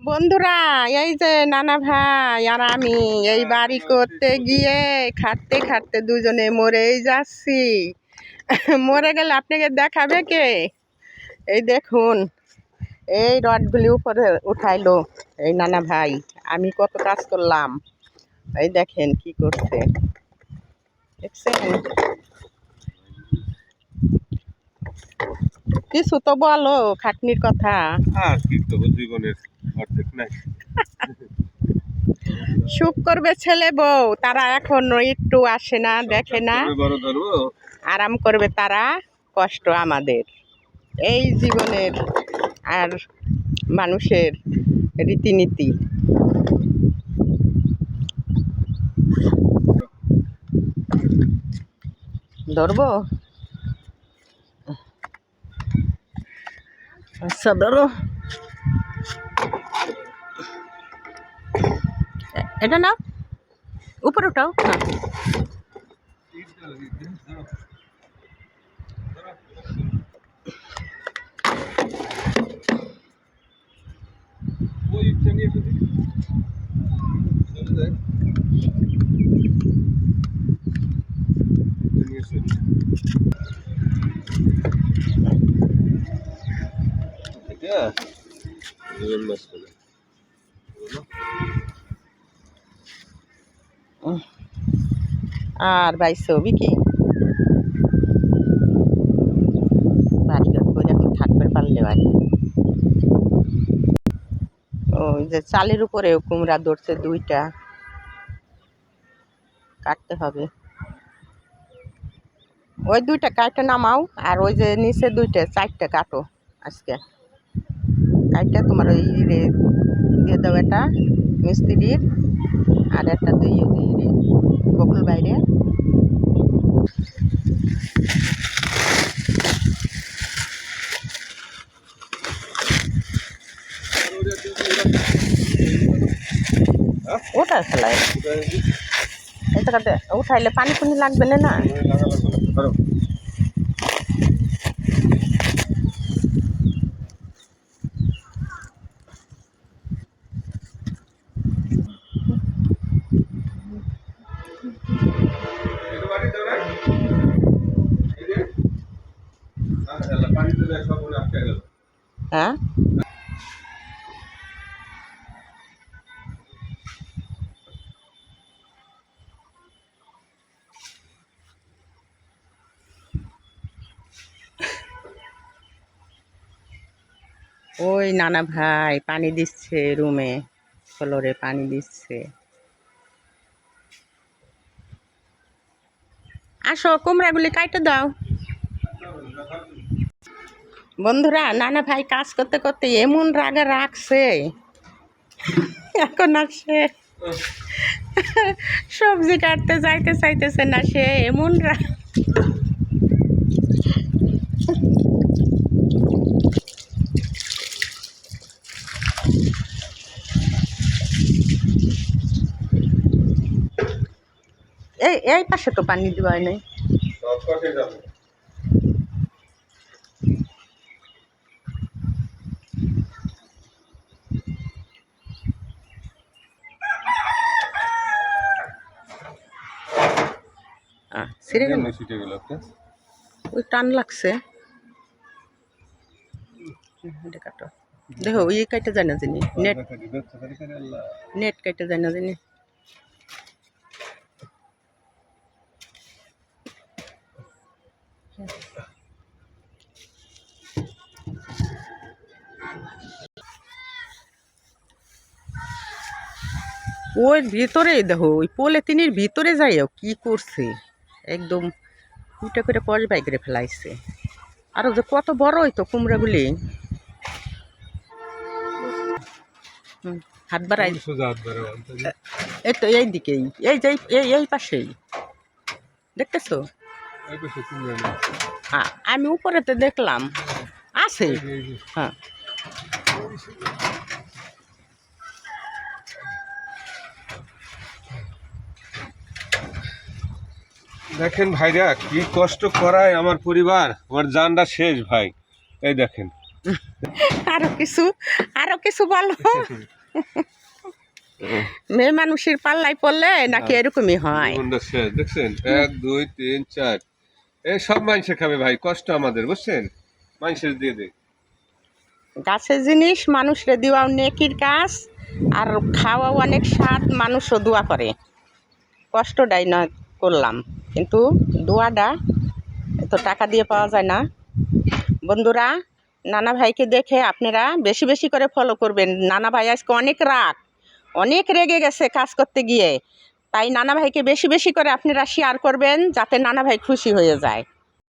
বন্ধুরা, এই যে নানা ভাই আর আমি এই বাড়ি করতে গিয়ে খাটতে খাটতে দুজনে মরেই যাচ্ছি। মরে গেলে আপনাকে দেখাবে কে? এই দেখুন, এই রডগুলি উপরে উঠাইলো এই নানা ভাই। আমি কত কাজ করলাম, এই দেখেন কি করছে, দেখছেন? কিছু তো বলো খাটনির কথা। সুখ করবে ছেলে বউ, তারা এখন একটু আসে না, দেখে না, আরাম করবে তারা, কষ্ট আমাদের। এই জীবনের আর মানুষের রীতিনীতি। ধরবো? আচ্ছা ধরো, এটা না উপরে উঠাও। হ্যাঁ, আর ভাই ছবি কি বাড়িঘর করে এখন থাকতে পারলে ভাই। ওই যে চালের উপরে কুমড়া ধরছে দুইটা, কাটতে হবে। ওই দুইটা কাটে নামাও, আর ওই যে নিচে দুইটা চারটা কাটো আজকে কাটটা। তোমার ওই দিয়ে দাও, এটা মিস্ত্রির, আর একটা দিয়ে দিয়ে বকুল বাইরে। ওটা ফেলাই এটা কাটে উঠাইলে পানি পুনি লাগবে না। হ্যাঁ, ওই নানা ভাই পানি দিচ্ছে রুমে, ফ্লোরে পানি দিচ্ছে। আসো, কুমড়াগুলি কাটে দাও। বন্ধুরা, নানা ভাই কাজ করতে করতে এমন রাগে রাখছে, এখন আর সে সবজি কাটতে যাইতে চাইতেছে না, সে এমন রাগ। এই এই পাশে তো পানি দেওয়া নাই। ওই টান লাগছে, কাটো। দেখো ওই কাইটে যায় না জানি, নেট নেট কাইটে যায় না জানি। ওই ভিতরে দেখো, ওই পলিথিনের ভিতরে যাইও কি করছে, একদম উল্টা করে পশ বাই করে ফেলাইছে। আরো যে কত বড় হইতো কুমড়াগুলি। হাত বাড়াই, এই তো এই দিকেই, এই যে এই পাশেই দেখতেছো। হ্যাঁ, আমি উপরেতে দেখলাম আছে। হ্যাঁ, দেখেন ভাইরা কি কষ্ট করায় আমার পরিবার, আমার জানটা শেষ ভাই। এই দেখেন আরো কিছু বলো। মেয়ে মানুষের পাল্লাই পড়লে নাকি এরকমই হয়? জীবনটা শেষ, দেখছেন? 1 2 3 4 এই সব মানুষে খাবে ভাই, কষ্ট আমাদের, বুঝছেন? মানুষের দিয়ে দে। গাছের জিনিস মানুষরে দেওয়াও নেকির কাজ, আর খাওয়াও অনেক স্বাদ, মানুষও দোয়া করে। কষ্টটাই না করলাম, কিন্তু দোয়াটা এত টাকা দিয়ে পাওয়া যায় না। বন্ধুরা, নানা ভাইকে দেখে আপনারা বেশি বেশি করে ফলো করবেন। নানা ভাই আজকে অনেক রেগে গেছে কাজ করতে গিয়ে, তাই নানা ভাইকে বেশি বেশি করে আপনারা শেয়ার করবেন, যাতে নানা ভাই খুশি হয়ে যায়।